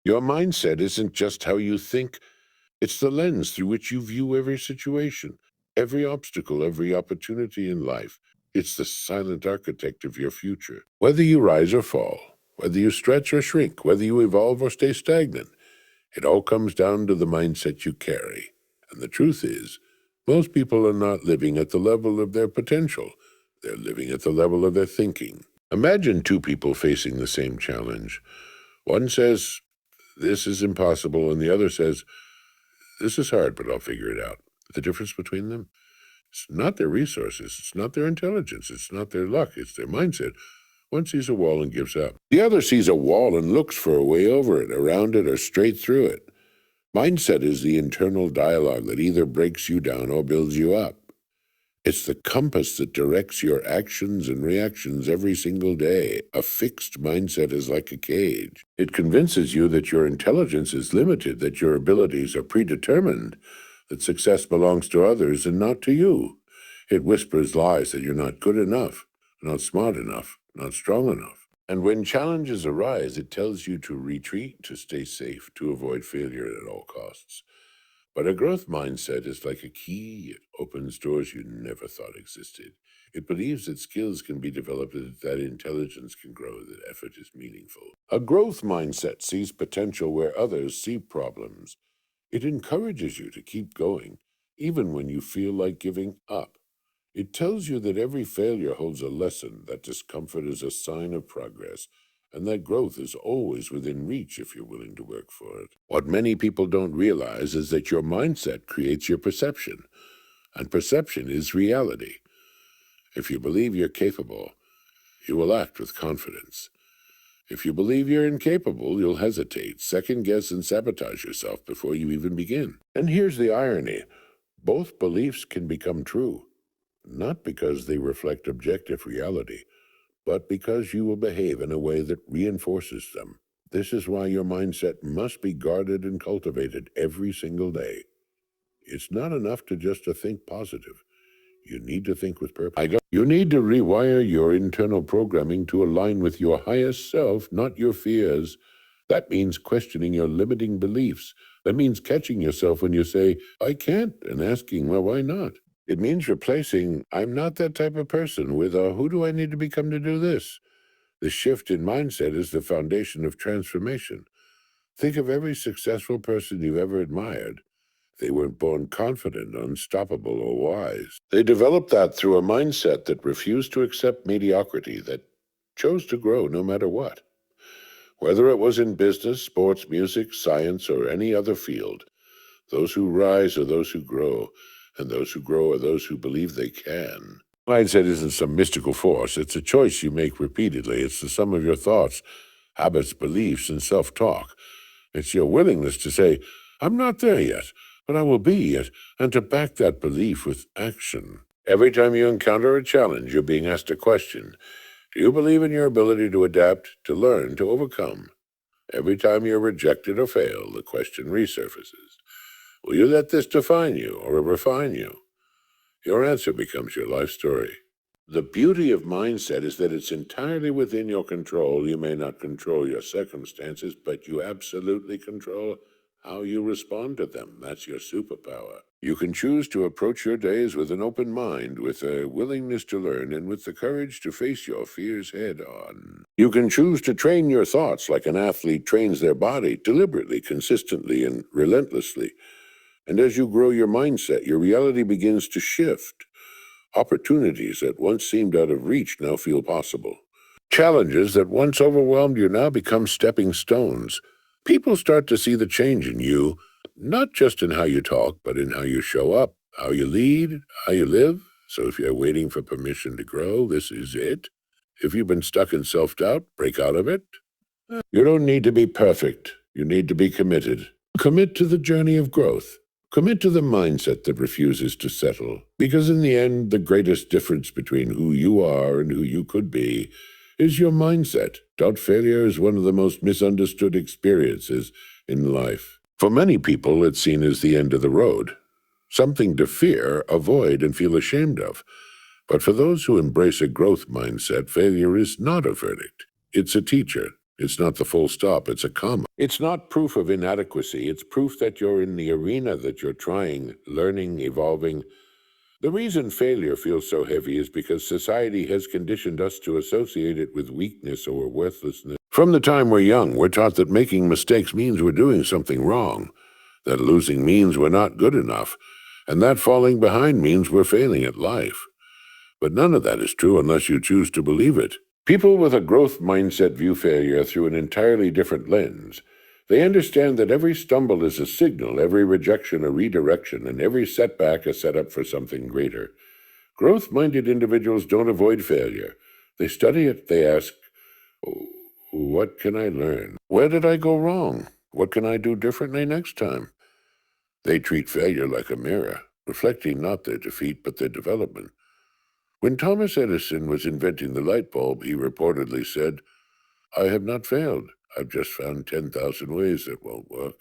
Your mindset isn't just how you think, it's the lens through which you view every situation, every obstacle, every opportunity in life. It's the silent architect of your future. Whether you rise or fall, whether you stretch or shrink, whether you evolve or stay stagnant, it all comes down to the mindset you carry. And the truth is, most people are not living at the level of their potential. They're living at the level of their thinking. Imagine two people facing the same challenge. One says, this is impossible, and the other says, this is hard, but I'll figure it out. The difference between them? It's not their resources, it's not their intelligence, it's not their luck, it's their mindset. One sees a wall and gives up. The other sees a wall and looks for a way over it, around it, or straight through it. Mindset is the internal dialogue that either breaks you down or builds you up. It's the compass that directs your actions and reactions every single day. A fixed mindset is like a cage. It convinces you that your intelligence is limited, that your abilities are predetermined, that success belongs to others and not to you. It whispers lies that you're not good enough, not smart enough, not strong enough. And when challenges arise, it tells you to retreat, to stay safe, to avoid failure at all costs. But a growth mindset is like a key. It opens doors you never thought existed. It believes that skills can be developed, that intelligence can grow, that effort is meaningful. A growth mindset sees potential where others see problems. It encourages you to keep going, even when you feel like giving up. It tells you that every failure holds a lesson, that discomfort is a sign of progress, and that growth is always within reach if you're willing to work for it. What many people don't realize is that your mindset creates your perception, and perception is reality. If you believe you're capable, you will act with confidence. If you believe you're incapable, you'll hesitate, second guess, and sabotage yourself before you even begin. And here's the irony. Both beliefs can become true, not because they reflect objective reality, but because you will behave in a way that reinforces them. This is why your mindset must be guarded and cultivated every single day. It's not enough to just to think positive. You need to think with purpose. You need to rewire your internal programming to align with your highest self, not your fears. That means questioning your limiting beliefs. That means catching yourself when you say, I can't, and asking, well, why not? It means replacing, I'm not that type of person, with who do I need to become to do this? The shift in mindset is the foundation of transformation. Think of every successful person you've ever admired. They weren't born confident, unstoppable, or wise. They developed that through a mindset that refused to accept mediocrity, that chose to grow no matter what. Whether it was in business, sports, music, science, or any other field, those who rise are those who grow, and those who grow are those who believe they can. Mindset isn't some mystical force. It's a choice you make repeatedly. It's the sum of your thoughts, habits, beliefs, and self-talk. It's your willingness to say, I'm not there yet, but I will be it, and to back that belief with action. Every time you encounter a challenge, you're being asked a question. Do you believe in your ability to adapt, to learn, to overcome? Every time you're rejected or fail, the question resurfaces. Will you let this define you or refine you? Your answer becomes your life story. The beauty of mindset is that it's entirely within your control. You may not control your circumstances, but you absolutely control how you respond to them. That's your superpower. You can choose to approach your days with an open mind, with a willingness to learn, and with the courage to face your fears head on. You can choose to train your thoughts like an athlete trains their body, deliberately, consistently, and relentlessly. And as you grow your mindset, your reality begins to shift. Opportunities that once seemed out of reach now feel possible. Challenges that once overwhelmed you now become stepping stones. People start to see the change in you, not just in how you talk, but in how you show up, how you lead, how you live. So if you're waiting for permission to grow, this is it. If you've been stuck in self-doubt, break out of it. You don't need to be perfect. You need to be committed. Commit to the journey of growth. Commit to the mindset that refuses to settle. Because in the end, the greatest difference between who you are and who you could be is your mindset. Doubt failure is one of the most misunderstood experiences in life. For many people, it's seen as the end of the road, something to fear, avoid, and feel ashamed of. But for those who embrace a growth mindset, failure is not a verdict. It's a teacher. It's not the full stop, it's a comma. It's not proof of inadequacy, it's proof that you're in the arena, that you're trying, learning, evolving. The reason failure feels so heavy is because society has conditioned us to associate it with weakness or worthlessness. From the time we're young, we're taught that making mistakes means we're doing something wrong, that losing means we're not good enough, and that falling behind means we're failing at life. But none of that is true unless you choose to believe it. People with a growth mindset view failure through an entirely different lens. They understand that every stumble is a signal, every rejection a redirection, and every setback a setup for something greater. Growth-minded individuals don't avoid failure. They study it, they ask, "Oh, what can I learn? Where did I go wrong? What can I do differently next time?" They treat failure like a mirror, reflecting not their defeat but their development. When Thomas Edison was inventing the light bulb, he reportedly said, "I have not failed. I've just found 10,000 ways that won't work."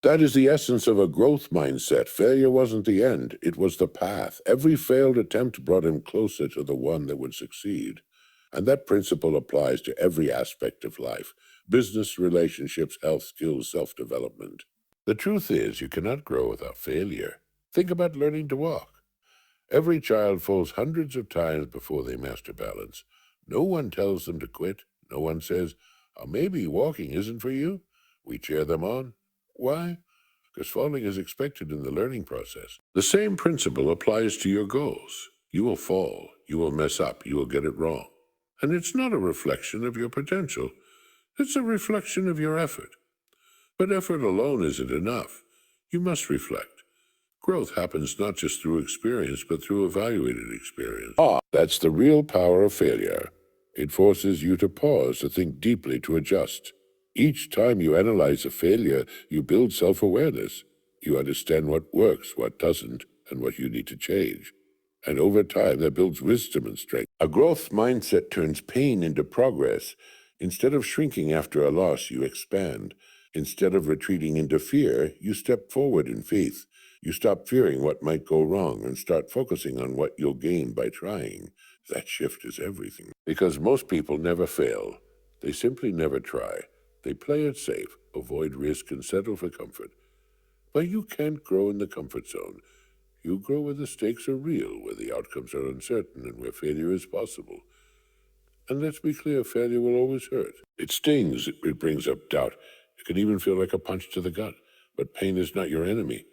That is the essence of a growth mindset. Failure wasn't the end, it was the path. Every failed attempt brought him closer to the one that would succeed. And that principle applies to every aspect of life: business, relationships, health, skills, self-development. The truth is, you cannot grow without failure. Think about learning to walk. Every child falls hundreds of times before they master balance. No one tells them to quit. No one says, "Oh, maybe walking isn't for you." We cheer them on. Why? Because falling is expected in the learning process. The same principle applies to your goals. You will fall. You will mess up. You will get it wrong. And it's not a reflection of your potential. It's a reflection of your effort. But effort alone isn't enough. You must reflect. Growth happens not just through experience, but through evaluated experience. That's the real power of failure. It forces you to pause, to think deeply, to adjust. Each time you analyze a failure, you build self-awareness. You understand what works, what doesn't, and what you need to change. And over time, that builds wisdom and strength. A growth mindset turns pain into progress. Instead of shrinking after a loss, you expand. Instead of retreating into fear, you step forward in faith. You stop fearing what might go wrong and start focusing on what you'll gain by trying. That shift is everything. Because most people never fail. They simply never try. They play it safe, avoid risk, and settle for comfort. But you can't grow in the comfort zone. You grow where the stakes are real, where the outcomes are uncertain, and where failure is possible. And let's be clear, failure will always hurt. It stings, it brings up doubt. It can even feel like a punch to the gut. But pain is not your enemy.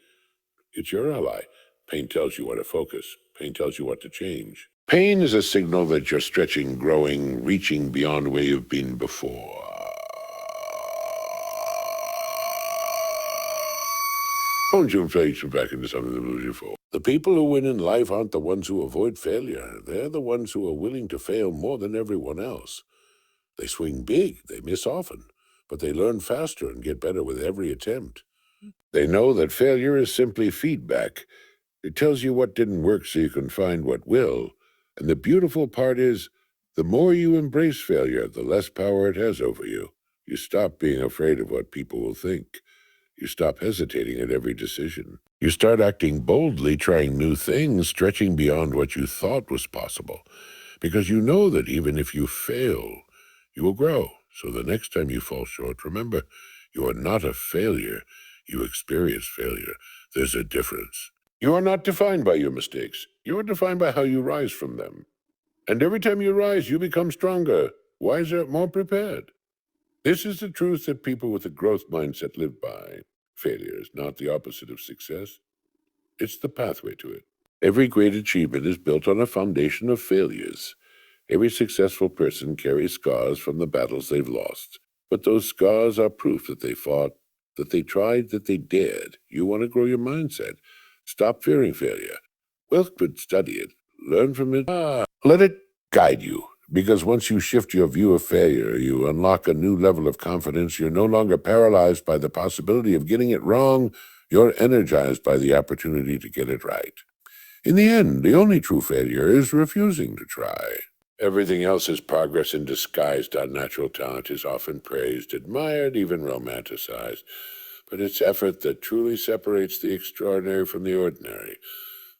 It's your ally. Pain tells you what to focus. Pain tells you what to change. Pain is a signal that you're stretching, growing, reaching beyond where you've been before. Don't you face back into something that moves you forward. The people who win in life aren't the ones who avoid failure. They're the ones who are willing to fail more than everyone else. They swing big, they miss often, but they learn faster and get better with every attempt. They know that failure is simply feedback. It tells you what didn't work so you can find what will. And the beautiful part is, the more you embrace failure, the less power it has over you. You stop being afraid of what people will think. You stop hesitating at every decision. You start acting boldly, trying new things, stretching beyond what you thought was possible. Because you know that even if you fail, you will grow. So the next time you fall short, remember, you are not a failure. You experience failure. There's a difference. You are not defined by your mistakes. You are defined by how you rise from them. And every time you rise, you become stronger, wiser, more prepared. This is the truth that people with a growth mindset live by. Failure is not the opposite of success. It's the pathway to it. Every great achievement is built on a foundation of failures. Every successful person carries scars from the battles they've lost. But those scars are proof that they fought, that they tried, that they dared. You want to grow your mindset. Stop fearing failure. Well, could study it. Learn from it. Let it guide you. Because once you shift your view of failure, you unlock a new level of confidence. You're no longer paralyzed by the possibility of getting it wrong. You're energized by the opportunity to get it right. In the end, the only true failure is refusing to try. Everything else is progress in disguise. Natural talent is often praised, admired, even romanticized. But it's effort that truly separates the extraordinary from the ordinary.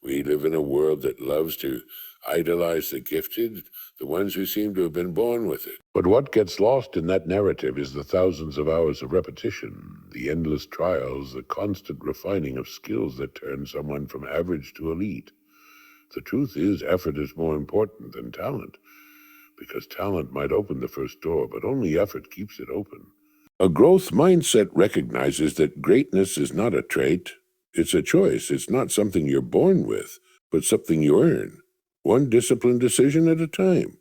We live in a world that loves to idolize the gifted, the ones who seem to have been born with it. But what gets lost in that narrative is the thousands of hours of repetition, the endless trials, the constant refining of skills that turn someone from average to elite. The truth is, effort is more important than talent, because talent might open the first door, but only effort keeps it open. A growth mindset recognizes that greatness is not a trait, it's a choice. It's not something you're born with, but something you earn, one disciplined decision at a time.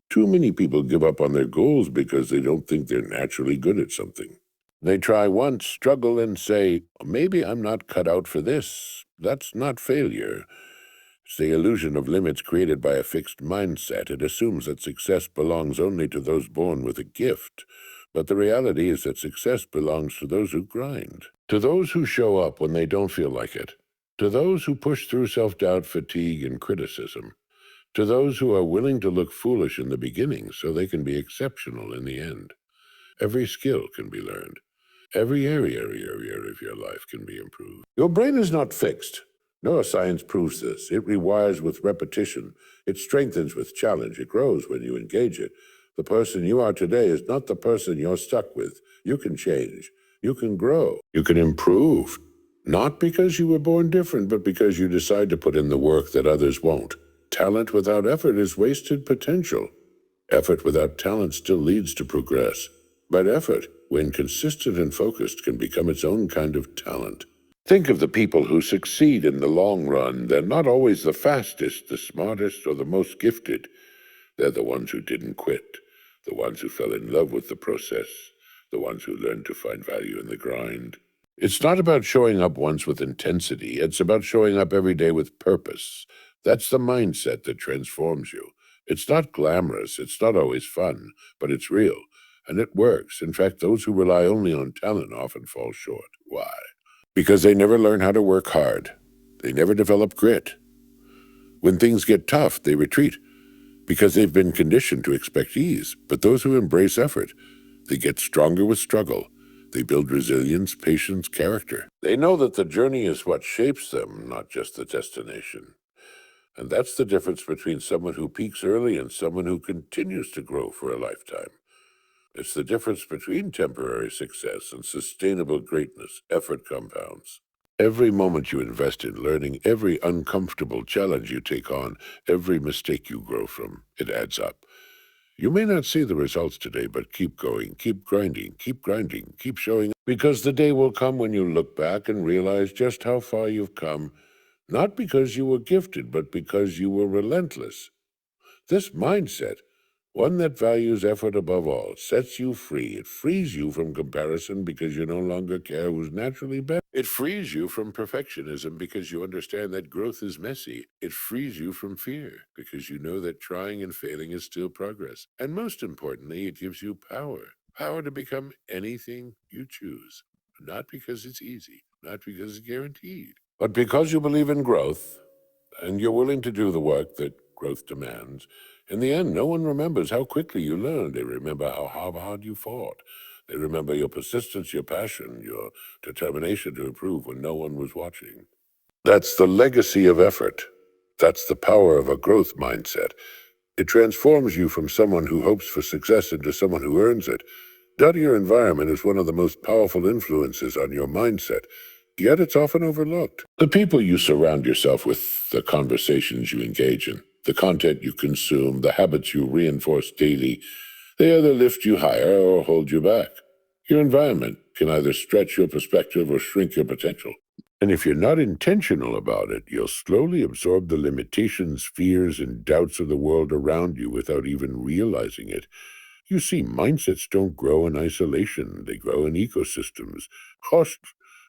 Too many people give up on their goals because they don't think they're naturally good at something. They try once, struggle, and say, maybe I'm not cut out for this. That's not failure. It's the illusion of limits created by a fixed mindset. It assumes that success belongs only to those born with a gift. But the reality is that success belongs to those who grind, to those who show up when they don't feel like it, to those who push through self-doubt, fatigue, and criticism, to those who are willing to look foolish in the beginning so they can be exceptional in the end. Every skill can be learned. Every area of your life can be improved. Your brain is not fixed. Neuroscience proves this. It rewires with repetition. It strengthens with challenge. It grows when you engage it. The person you are today is not the person you're stuck with. You can change. You can grow. You can improve. Not because you were born different, but because you decide to put in the work that others won't. Talent without effort is wasted potential. Effort without talent still leads to progress. But effort, when consistent and focused, can become its own kind of talent. Think of the people who succeed in the long run. They're not always the fastest, the smartest, or the most gifted. They're the ones who didn't quit, the ones who fell in love with the process, the ones who learned to find value in the grind. It's not about showing up once with intensity. It's about showing up every day with purpose. That's the mindset that transforms you. It's not glamorous. It's not always fun, but it's real. And it works. In fact, those who rely only on talent often fall short. Why? Because they never learn how to work hard. They never develop grit. When things get tough, they retreat because they've been conditioned to expect ease. But those who embrace effort, they get stronger with struggle. They build resilience, patience, character. They know that the journey is what shapes them, not just the destination. And that's the difference between someone who peaks early and someone who continues to grow for a lifetime. It's the difference between temporary success and sustainable greatness. Effort compounds. Every moment you invest in learning, every uncomfortable challenge you take on, every mistake you grow from, it adds up. You may not see the results today, but keep going, keep grinding, keep showing up. Because the day will come when you look back and realize just how far you've come, not because you were gifted, but because you were relentless. This mindset, one that values effort above all, sets you free. It frees you from comparison because you no longer care who's naturally better. It frees you from perfectionism because you understand that growth is messy. It frees you from fear because you know that trying and failing is still progress. And most importantly, it gives you power. Power to become anything you choose. Not because it's easy, not because it's guaranteed, but because you believe in growth and you're willing to do the work that growth demands. In the end, no one remembers how quickly you learned. They remember how hard you fought. They remember your persistence, your passion, your determination to improve when no one was watching. That's the legacy of effort. That's the power of a growth mindset. It transforms you from someone who hopes for success into someone who earns it. Your environment is one of the most powerful influences on your mindset, yet it's often overlooked. The people you surround yourself with, the conversations you engage in, the content you consume, the habits you reinforce daily, they either lift you higher or hold you back. Your environment can either stretch your perspective or shrink your potential. And if you're not intentional about it, you'll slowly absorb the limitations, fears, and doubts of the world around you without even realizing it. You see, mindsets don't grow in isolation. They grow in ecosystems.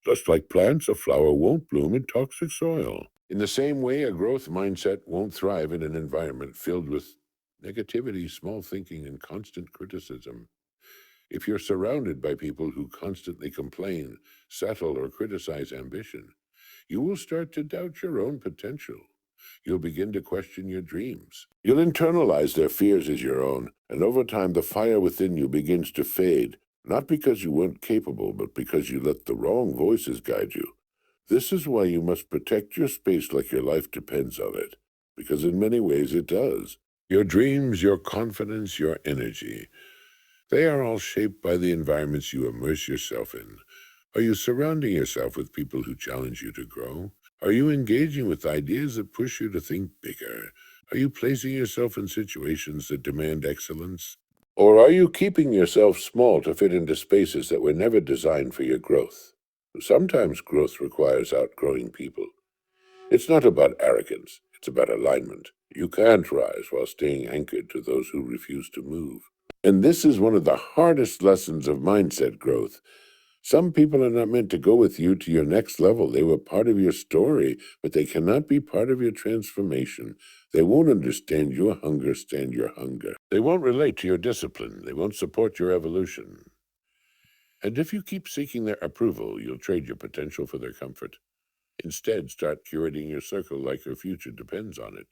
Just like plants, a flower won't bloom in toxic soil. In the same way, a growth mindset won't thrive in an environment filled with negativity, small thinking, and constant criticism. If you're surrounded by people who constantly complain, settle, or criticize ambition, you will start to doubt your own potential. You'll begin to question your dreams. You'll internalize their fears as your own, and over time the fire within you begins to fade, not because you weren't capable, but because you let the wrong voices guide you. This is why you must protect your space like your life depends on it, because in many ways it does. Your dreams, your confidence, your energy, they are all shaped by the environments you immerse yourself in. Are you surrounding yourself with people who challenge you to grow? Are you engaging with ideas that push you to think bigger? Are you placing yourself in situations that demand excellence? Or are you keeping yourself small to fit into spaces that were never designed for your growth? Sometimes growth requires outgrowing people. It's not about arrogance, it's about alignment. You can't rise while staying anchored to those who refuse to move. And this is one of the hardest lessons of mindset growth. Some people are not meant to go with you to your next level. They were part of your story, but they cannot be part of your transformation. They won't understand your hunger, stand your hunger. They won't relate to your discipline. They won't support your evolution. And if you keep seeking their approval, you'll trade your potential for their comfort. Instead, start curating your circle like your future depends on it.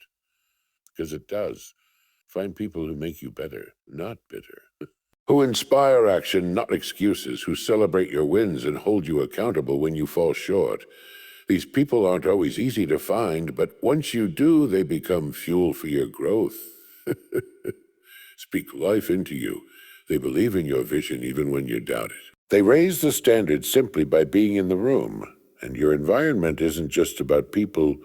Because it does. Find people who make you better, not bitter. Who inspire action, not excuses, who celebrate your wins and hold you accountable when you fall short. These people aren't always easy to find, but once you do, they become fuel for your growth. Speak life into you. They believe in your vision even when you doubt it. They raise the standard simply by being in the room. And your environment isn't just about people,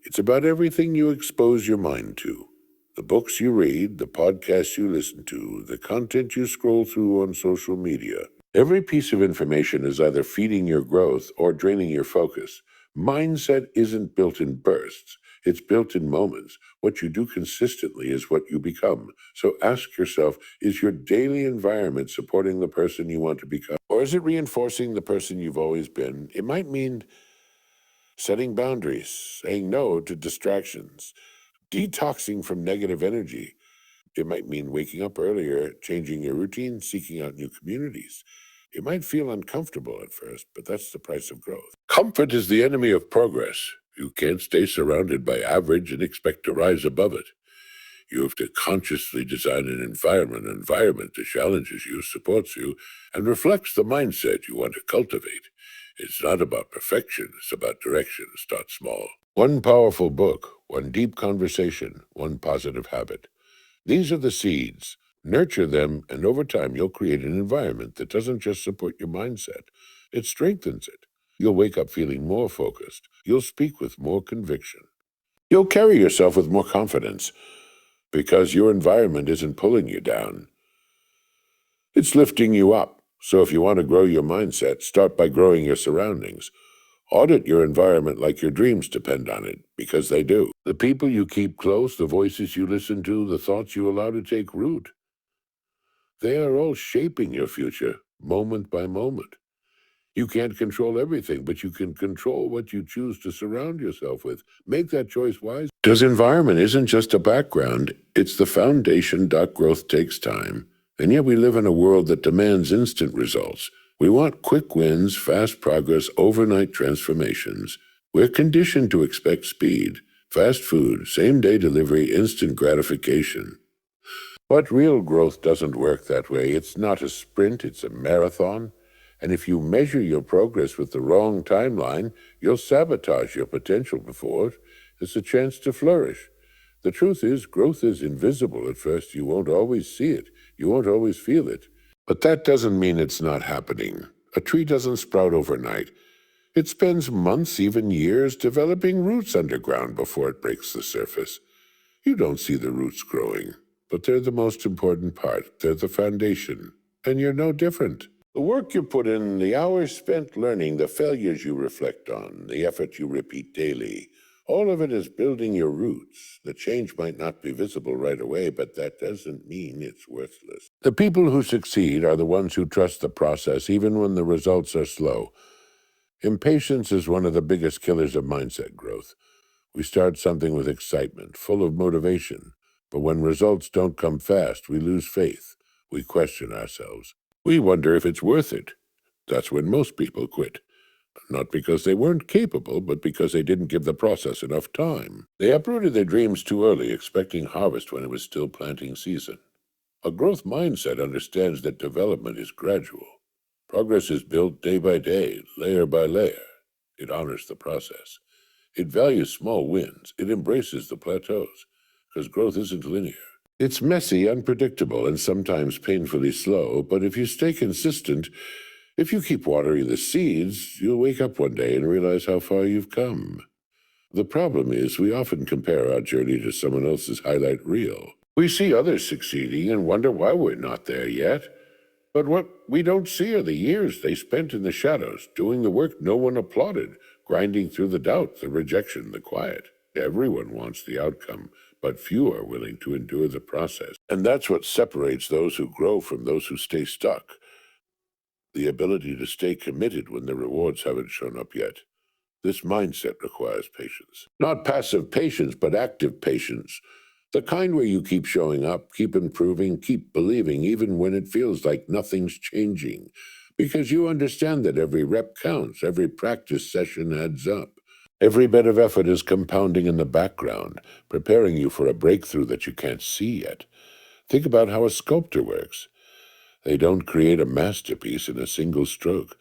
it's about everything you expose your mind to. The books you read, the podcasts you listen to, the content you scroll through on social media. Every piece of information is either feeding your growth or draining your focus. Mindset isn't built in bursts, it's built in moments. What you do consistently is what you become. So ask yourself, is your daily environment supporting the person you want to become? Or is it reinforcing the person you've always been? It might mean setting boundaries, saying no to distractions, detoxing from negative energy. It might mean waking up earlier, changing your routine, seeking out new communities. It might feel uncomfortable at first, but that's the price of growth. Comfort is the enemy of progress. You can't stay surrounded by average and expect to rise above it. You have to consciously design an environment that challenges you, supports you, and reflects the mindset you want to cultivate. It's not about perfection, it's about direction. Start small. One powerful book, one deep conversation, one positive habit. These are the seeds. Nurture them, and over time, you'll create an environment that doesn't just support your mindset, it strengthens it. You'll wake up feeling more focused. You'll speak with more conviction. You'll carry yourself with more confidence because your environment isn't pulling you down, it's lifting you up. So if you want to grow your mindset, start by growing your surroundings. Audit your environment like your dreams depend on it, because they do. The people you keep close, the voices you listen to, the thoughts you allow to take root, they are all shaping your future, moment by moment. You can't control everything, but you can control what you choose to surround yourself with. Make that choice wisely. Because environment isn't just a background, it's the foundation. Growth takes time. And yet we live in a world that demands instant results. We want quick wins, fast progress, overnight transformations. We're conditioned to expect speed, fast food, same-day delivery, instant gratification. But real growth doesn't work that way. It's not a sprint, it's a marathon. And if you measure your progress with the wrong timeline, you'll sabotage your potential before it's a chance to flourish. The truth is, growth is invisible at first. You won't always see it. You won't always feel it. But that doesn't mean it's not happening. A tree doesn't sprout overnight. It spends months, even years, developing roots underground before it breaks the surface. You don't see the roots growing, but they're the most important part. They're the foundation. And you're no different. The work you put in, the hours spent learning, the failures you reflect on, the effort you repeat daily, all of it is building your roots. The change might not be visible right away, but that doesn't mean it's worthless. The people who succeed are the ones who trust the process, even when the results are slow. Impatience is one of the biggest killers of mindset growth. We start something with excitement, full of motivation, but when results don't come fast, we lose faith. We question ourselves. We wonder if it's worth it. That's when most people quit. Not because they weren't capable, but because they didn't give the process enough time. They uprooted their dreams too early, expecting harvest when it was still planting season. A growth mindset understands that development is gradual. Progress is built day by day, layer by layer. It honors the process. It values small wins. It embraces the plateaus, because growth isn't linear. It's messy, unpredictable, and sometimes painfully slow, but if you stay consistent, if you keep watering the seeds, you'll wake up one day and realize how far you've come. The problem is we often compare our journey to someone else's highlight reel. We see others succeeding and wonder why we're not there yet. But what we don't see are the years they spent in the shadows, doing the work no one applauded, grinding through the doubt, the rejection, the quiet. Everyone wants the outcome, but few are willing to endure the process. And that's what separates those who grow from those who stay stuck. The ability to stay committed when the rewards haven't shown up yet. This mindset requires patience. Not passive patience, but active patience. The kind where you keep showing up, keep improving, keep believing, even when it feels like nothing's changing. Because you understand that every rep counts, every practice session adds up. Every bit of effort is compounding in the background, preparing you for a breakthrough that you can't see yet. Think about how a sculptor works. They don't create a masterpiece in a single stroke.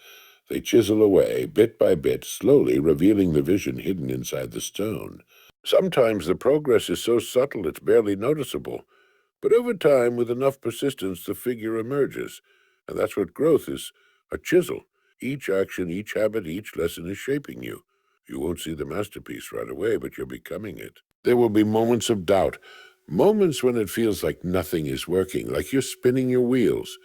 They chisel away, bit by bit, slowly revealing the vision hidden inside the stone. Sometimes the progress is so subtle it's barely noticeable, but over time, with enough persistence, the figure emerges. And that's what growth is, a chisel. Each action, each habit, each lesson is shaping you. You won't see the masterpiece right away, but you're becoming it. There will be moments of doubt, moments when it feels like nothing is working, like you're spinning your wheels.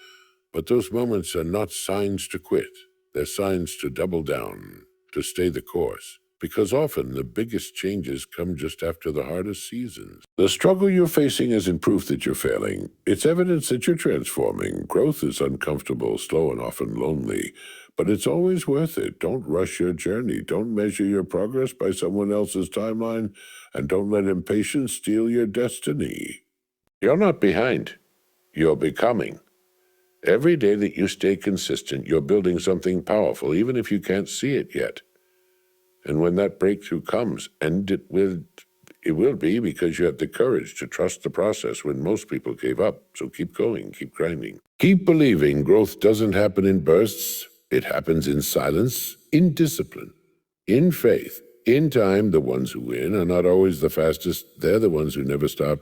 But those moments are not signs to quit. They're signs to double down, to stay the course. Because often the biggest changes come just after the hardest seasons. The struggle you're facing isn't proof that you're failing. It's evidence that you're transforming. Growth is uncomfortable, slow, and often lonely. But it's always worth it. Don't rush your journey. Don't measure your progress by someone else's timeline. And don't let impatience steal your destiny. You're not behind. You're becoming. Every day that you stay consistent, you're building something powerful, even if you can't see it yet. And when that breakthrough comes, and it will be because you had the courage to trust the process when most people gave up. So keep going, keep grinding. Keep believing growth doesn't happen in bursts. It happens in silence, in discipline, in faith. In time, the ones who win are not always the fastest. They're the ones who never stop